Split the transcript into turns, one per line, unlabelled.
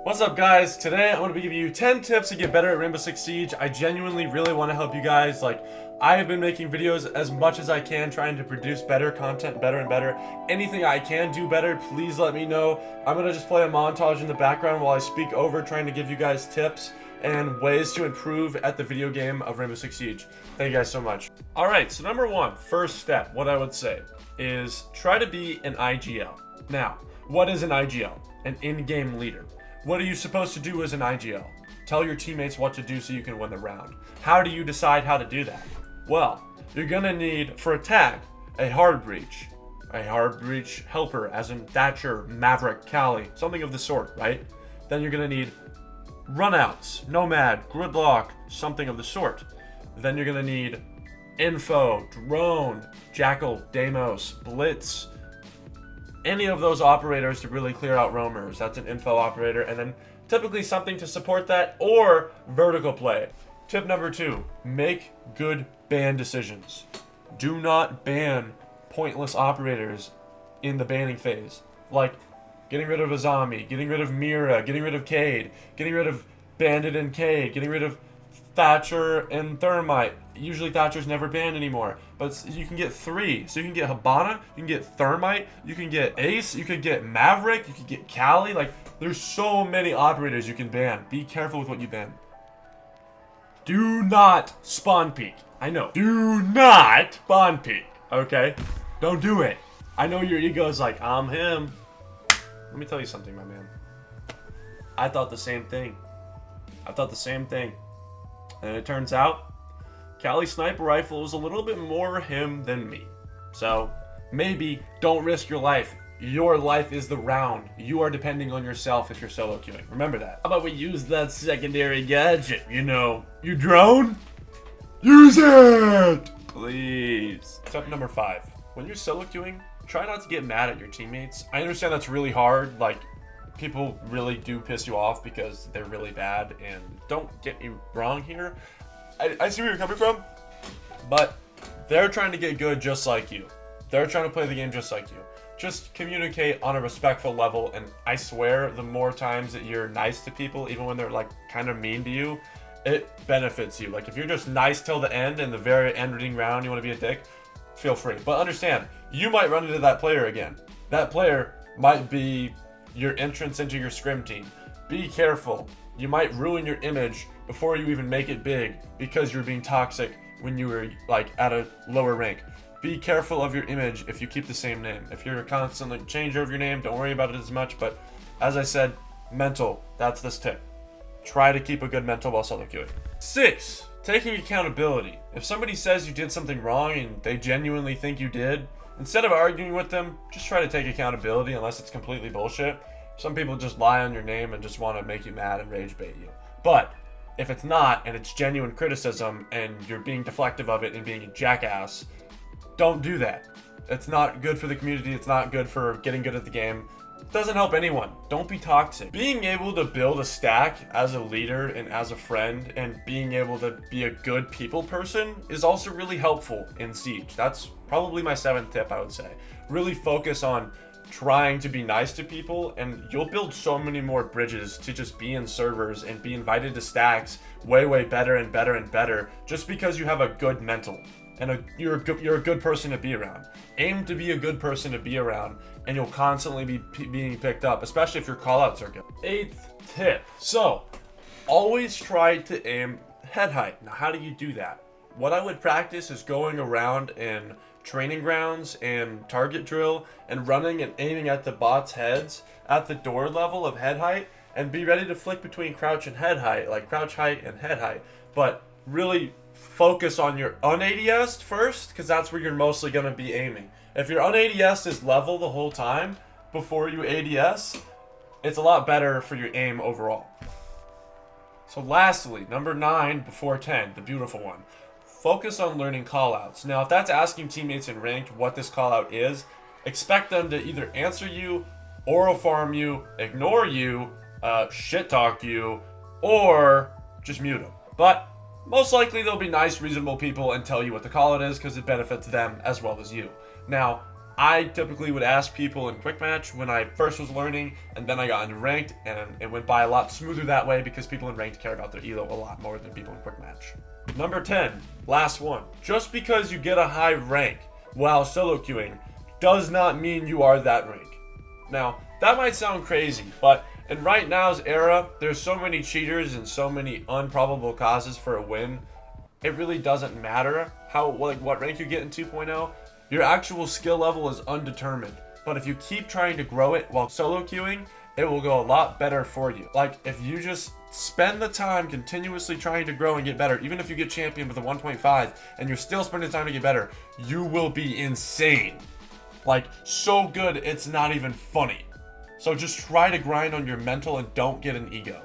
What's up, guys? Today I'm going to be giving you 10 tips to get better at Rainbow Six Siege. I genuinely really want to help you guys. I have been making videos as much as I can, trying to produce better content, better and better. Anything I can do better, please let me know. I'm going to just play a montage in the background while I speak over, trying to give you guys tips and ways to improve at the video game of Rainbow Six Siege. Thank you guys so much. Alright, so number one, first step, what I would say is try to be an IGL. Now, what is an IGL? An in-game leader. What are you supposed to do as an IGL? Tell your teammates what to do so you can win the round. How do you decide how to do that? Well, you're gonna need, for a tag, a hard breach helper, as in Thatcher, Maverick, Callie, something of the sort, right? Then you're gonna need runouts, Nomad, Gridlock, something of the sort. Then you're gonna need info, drone, Jackal, Deimos, Blitz, any of those operators to really clear out roamers. That's an info operator, and then typically something to support that, or vertical play. Tip number two, make good ban decisions. Do not ban pointless operators in the banning phase, like getting rid of a zombie, getting rid of Mira, getting rid of Cade, getting rid of Bandit and Cade, getting rid of Thatcher and Thermite. Usually Thatcher's never banned anymore, but you can get three. So you can get Hibana, you can get Thermite, you can get Ace, you can get Maverick, you can get Callie. There's so many operators you can ban. Be careful with what you ban. Do not spawn peek. I know. Do not spawn peek, okay? Don't do it. I know your ego's like, I'm him. Let me tell you something, my man. I thought the same thing. And it turns out, Callie Sniper Rifle is a little bit more him than me. So, maybe don't risk your life. Your life is the round. You are depending on yourself if you're solo queuing. Remember that. How about we use that secondary gadget? You know, your drone? Use it! Please. Tip number 5. When you're solo queuing, try not to get mad at your teammates. I understand that's really hard. People really do piss you off because they're really bad, and don't get me wrong here. I see where you're coming from, but they're trying to get good just like you. They're trying to play the game just like you. Just communicate on a respectful level, and I swear the more times that you're nice to people, even when they're kind of mean to you, it benefits you. If you're just nice till the end, and the very ending round you want to be a dick, feel free. But understand, you might run into that player again. That player might be your entrance into your scrim team. Be careful. You might ruin your image before you even make it big because you're being toxic when you were at a lower rank. Be careful of your image if you keep the same name. If you're a constant changer of your name, don't worry about it as much. But as I said, mental, that's this tip. Try to keep a good mental while solo queuing. 6, taking accountability. If somebody says you did something wrong and they genuinely think you did, instead of arguing with them, just try to take accountability unless it's completely bullshit. Some people just lie on your name and just want to make you mad and rage bait you. But if it's not, and it's genuine criticism, and you're being deflective of it and being a jackass, don't do that. It's not good for the community. It's not good for getting good at the game. It doesn't help anyone. Don't be toxic. Being able to build a stack as a leader and as a friend, and being able to be a good people person is also really helpful in Siege. That's probably my 7th tip, I would say. Really focus on trying to be nice to people, and you'll build so many more bridges to just be in servers and be invited to stacks way better and better and better, just because you have a good mental and you're a good person to be around. Aim to be a good person to be around, and you'll constantly be being picked up, especially if your callouts are good. 8th tip. So always try to aim head height. Now, how do you do that? What I would practice is going around in training grounds and target drill and running and aiming at the bots' heads at the door level of head height, and be ready to flick between crouch and head height, like crouch height and head height. But really focus on your un-ADS first, because that's where you're mostly going to be aiming. If your un-ADS is level the whole time before you ADS, it's a lot better for your aim overall. So lastly, number 9 before 10, the beautiful one. Focus on learning callouts. Now, if that's asking teammates in ranked what this callout is, expect them to either answer you, oral farm you, ignore you, shit talk you, or just mute them. But most likely they'll be nice, reasonable people and tell you what the callout is, because it benefits them as well as you. Now, I typically would ask people in quick match when I first was learning, and then I got into ranked, and it went by a lot smoother that way because people in ranked care about their elo a lot more than people in quick match. Number 10, last one. Just because you get a high rank while solo queuing does not mean you are that rank. Now, that might sound crazy, but in right now's era, there's so many cheaters and so many improbable causes for a win. It really doesn't matter what rank you get in 2.0. Your actual skill level is undetermined, but if you keep trying to grow it while solo queuing, it will go a lot better for you. Like, if you just spend the time continuously trying to grow and get better, even if you get champion with a 1.5 and you're still spending time to get better, you will be insane. Like, so good, it's not even funny. So just try to grind on your mental and don't get an ego.